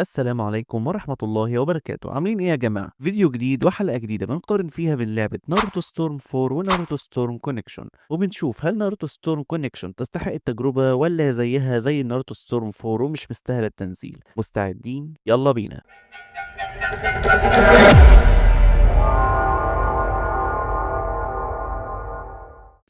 السلام عليكم ورحمة الله وبركاته. عاملين ايه يا جماعة؟ فيديو جديد وحلقة جديدة بنقارن فيها بين لعبة ناروتو ستورم 4 وناروتو ستورم كونكشن، وبنشوف هل ناروتو ستورم كونكشن تستحق التجربة ولا زيها زي ناروتو ستورم 4 ومش مستاهلة التنزيل. مستعدين؟ يلا بينا.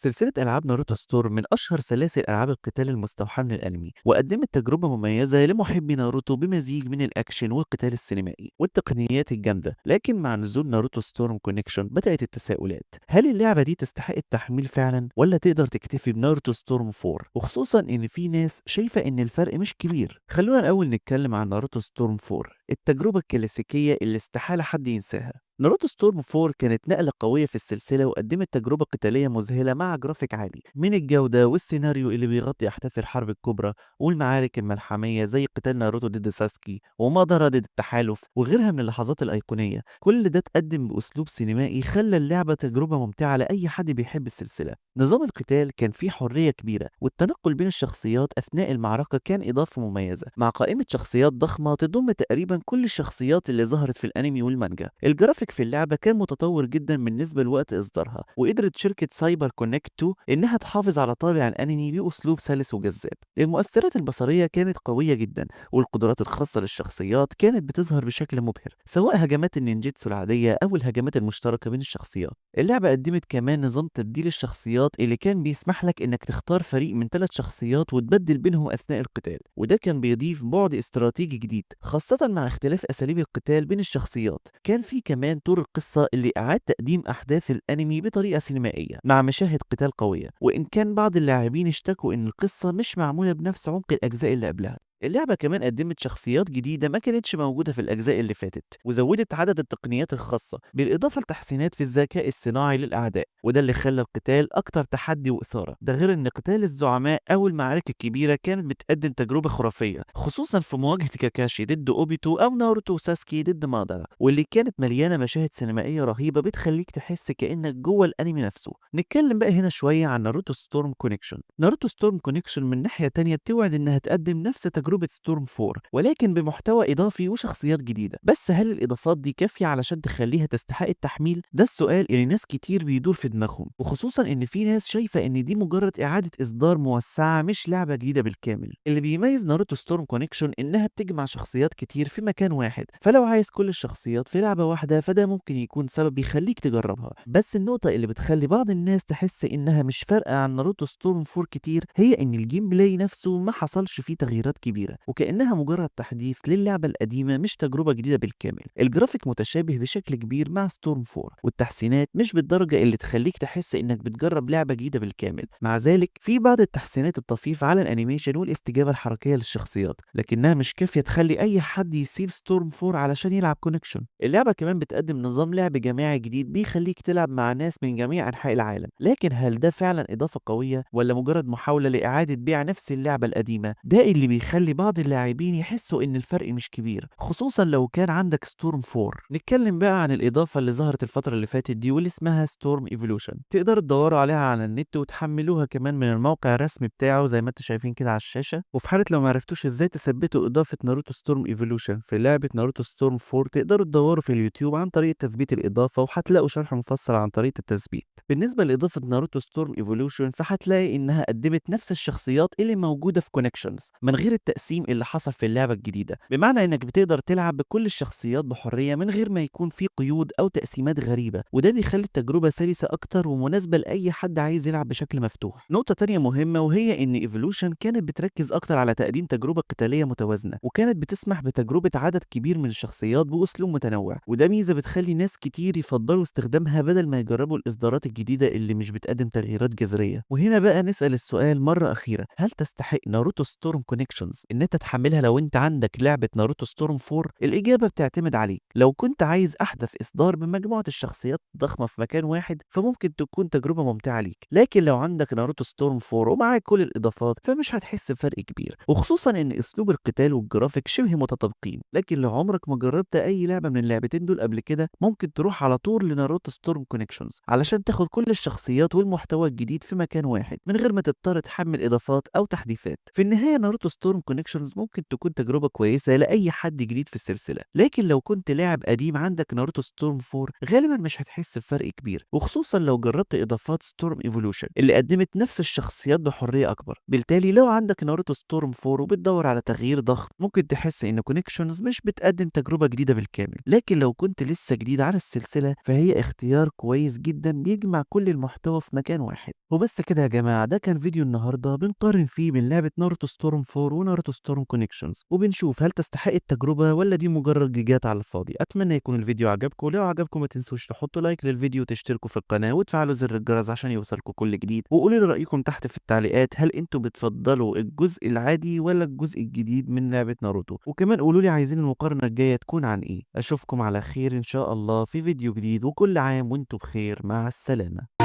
سلسلة ألعاب ناروتو ستورم من أشهر سلاسل ألعاب القتال المستوحاة من الأنمي، وقدمت تجربة مميزة لمحبي ناروتو بمزيج من الأكشن والقتال السينمائي والتقنيات الجامدة. لكن مع نزول ناروتو ستورم كونكشن بدأت التساؤلات، هل اللعبة دي تستحق التحميل فعلا ولا تقدر تكتفي بناروتو ستورم 4؟ وخصوصا إن في ناس شايفة إن الفرق مش كبير. خلونا الأول نتكلم عن ناروتو ستورم 4، التجربة الكلاسيكية اللي استحالة حد ينساها. ناروتو ستورم 4 كانت نقلة قوية في السلسلة، وقدمت تجربة قتالية مذهلة مع جرافيك عالي من الجودة والسيناريو اللي بيغطي أحداث الحرب الكبرى والمعارك الملحمية زي قتال ناروتو ضد ساسكي ومادارا ضد التحالف وغيرها من اللحظات الأيقونية. كل ده اتقدم بأسلوب سينمائي خلى اللعبة تجربة ممتعة لأي حد بيحب السلسلة. نظام القتال كان فيه حرية كبيرة، والتنقل بين الشخصيات أثناء المعركة كان إضافة مميزة، مع قائمة شخصيات ضخمة تضم تقريبا كل الشخصيات اللي ظهرت في الأنمي والمانجا. الجرافيك في اللعبة كان متطور جدا بالنسبة لوقت إصدارها، وقدرت شركة سايبر كونكت 2 إنها تحافظ على طابع الأنمي بأسلوب سلس وجذاب. المؤثرات البصرية كانت قوية جدا، والقدرات الخاصة للشخصيات كانت بتظهر بشكل مبهر، سواء هجمات النينجيتسو العادية أو الهجمات المشتركة بين الشخصيات. اللعبة قدمت كمان نظام تبديل الشخصيات اللي كان بيسمح لك إنك تختار فريق من 3 شخصيات وتبدل بينهم أثناء القتال، وده كان بيضيف بعد استراتيجي جديد، خاصة مع اختلاف أساليب القتال بين الشخصيات. كان في كمان طور القصة اللي أعاد تقديم أحداث الأنمي بطريقة سينمائية مع مشاهد قتال قوية، وإن كان بعض اللاعبين اشتكوا إن القصة مش معمولة بنفس عمق الأجزاء اللي قبلها. اللعبة كمان قدمت شخصيات جديدة ما كانتش موجودة في الأجزاء اللي فاتت، وزودت عدد التقنيات الخاصة، بالإضافة لتحسينات في الذكاء الصناعي للأعداء، وده اللي خلى القتال أكتر تحدي وإثارة. ده غير إن قتال الزعماء أو المعارك الكبيرة كانت بتقدم تجربة خرافية، خصوصا في مواجهة كاكاشي ضد أوبيتو أو ناروتو وساسكي ضد مادارا، واللي كانت مليانة مشاهد سينمائية رهيبة بتخليك تحس كأنك جوه الأنمي نفسه. نتكلم بقى هنا شوية عن ناروتو ستورم كونكشن. ناروتو ستورم كونكشن من ناحية تانية بتوعد إنها تقدم نفس تجربة ستورم 4، ولكن بمحتوى إضافي وشخصيات جديدة. بس هل الإضافات دي كافية علشان تخليها تستحق التحميل؟ ده السؤال اللي ناس كتير بيدور في دماغهم، وخصوصا إن في ناس شايفة إن دي مجرد إعادة إصدار موسعة مش لعبة جديدة بالكامل. اللي بيميز ناروتو ستورم كونكشن إنها بتجمع شخصيات كتير في مكان واحد، فلو عايز كل الشخصيات في لعبة واحدة فده ممكن يكون سبب يخليك تجربها. بس النقطة اللي بتخلي بعض الناس تحس إنها مش فارقة عن ناروتو ستورم 4 كتير هي إن الجيم بلاي نفسه ما حصلش فيه تغييرات كبيرة، وكأنها مجرد تحديث للعبة القديمة مش تجربة جديدة بالكامل. الجرافيك متشابه بشكل كبير مع ستورم 4، والتحسينات مش بالدرجة اللي تخليك تحس إنك بتجرب لعبة جديدة بالكامل. مع ذلك في بعض التحسينات الطفيفة على الأنيميشن والاستجابة الحركية للشخصيات، لكنها مش كافية تخلي أي حد يسيب ستورم 4 علشان يلعب كونكشن. اللعبة كمان بتقدم نظام لعب جماعي جديد بيخليك تلعب مع ناس من جميع أنحاء العالم، لكن هل ده فعلا إضافة قوية ولا مجرد محاولة لإعادة بيع نفس اللعبة القديمة؟ ده اللي بيخلي بعض اللاعبين يحسوا إن الفرق مش كبير، خصوصا لو كان عندك ستورم 4. نتكلم بقى عن الإضافة اللي ظهرت الفترة اللي فاتت دي واللي اسمها ستورم ايفولوشن. تقدروا تدوروا عليها على النت وتحملوها كمان من الموقع الرسمي بتاعه زي ما انتم شايفين كده على الشاشة. وفي حالة لو ما عرفتوش ازاي تثبتوا إضافة ناروتو ستورم ايفولوشن في لعبة ناروتو ستورم 4، تقدروا تدوروا في اليوتيوب عن طريقة تثبيت الإضافة، وهتلاقوا شرح مفصل عن طريقة التثبيت. بالنسبة لإضافة ناروتو ستورم ايفولوشن فهتلاقي إنها قدمت نفس الشخصيات اللي موجودة في كونكشنز من غير التقسيم اللي حصل في اللعبة الجديدة، بمعنى إنك بتقدر تلعب بكل الشخصيات بحرية من غير ما يكون في قيود أو تقسيمات غريبة، وده بيخلي التجربة سلسة أكتر ومناسبة لأي حد عايز يلعب بشكل مفتوح. نقطة تانية مهمة وهي إن ايفولوشن كانت بتركز أكتر على تقديم تجربة قتالية متوازنة، وكانت بتسمح بتجربة عدد كبير من الشخصيات بأسلوب متنوع، وده ميزة بتخلي ناس كتير يفضلوا استخدامها بدل ما يجربوا الإصدارات الجديدة اللي مش بتقدم تغييرات جذرية. وهنا بقى نسأل السؤال مرة أخيرة، هل تستحق ناروتو ستورم كونكشنز إن أنت تحملها لو أنت عندك لعبة ناروتو ستورم 4؟ الإجابة بتعتمد عليك. لو كنت عايز أحدث إصدار بمجموعة الشخصيات الضخمة في مكان واحد فممكن تكون تجربة ممتعة ليك، لكن لو عندك ناروتو ستورم 4 ومعاك كل الإضافات فمش هتحس بفرق كبير، وخصوصا إن أسلوب القتال والجرافيك شبه متطابقين. لكن لو عمرك ما جربت أي لعبة من اللعبتين دول قبل كده ممكن تروح على طول لناروتو ستورم كونكشنز علشان تاخد كل الشخصيات والمحتوى الجديد في مكان واحد من غير ما تضطر تحمل إضافات أو تحديثات. في النهاية ناروتو ستورم كونكشنز ممكن تكون تجربة كويسة لأي حد جديد في السلسلة، لكن لو كنت لاعب قديم عندك ناروتو ستورم 4 غالبا مش هتحس بفرق كبير، وخصوصا لو جربت إضافات ستورم ايفولوشن اللي قدمت نفس الشخصيات بحرية أكبر. بالتالي لو عندك ناروتو ستورم 4 وبتدور على تغيير ضخم ممكن تحس إن كونكشنز مش بتقدم تجربة جديدة بالكامل، لكن لو كنت لسه جديد على السلسلة فهي اختيار كويس جدا بيجمع كل المحتوى في مكان واحد. وبس كده يا جماعة، ده كان فيديو النهاردة بنقارن فيه بين لعبة ناروتو ستورم 4 وناروتو ستورم كونكشنز، وبنشوف هل تستحق التجربة ولا دي مجرد جيجات على الفاضي. أتمنى يكون الفيديو عجبكم، لو عجبكم ما تنسوش تحطوا لايك للفيديو وتشتركوا في القناة وتفعلوا زر الجرس عشان يوصلكوا كل جديد، وقولوا لي رأيكم تحت في التعليقات، هل انتوا بتفضلوا الجزء العادي ولا الجزء الجديد من لعبة ناروتو؟ وكمان قولوا لي عايزين المقارنة الجاية تكون عن ايه. أشوفكم على خير إن شاء الله في فيديو جديد، وكل عام وانتوا بخير، مع السلامة.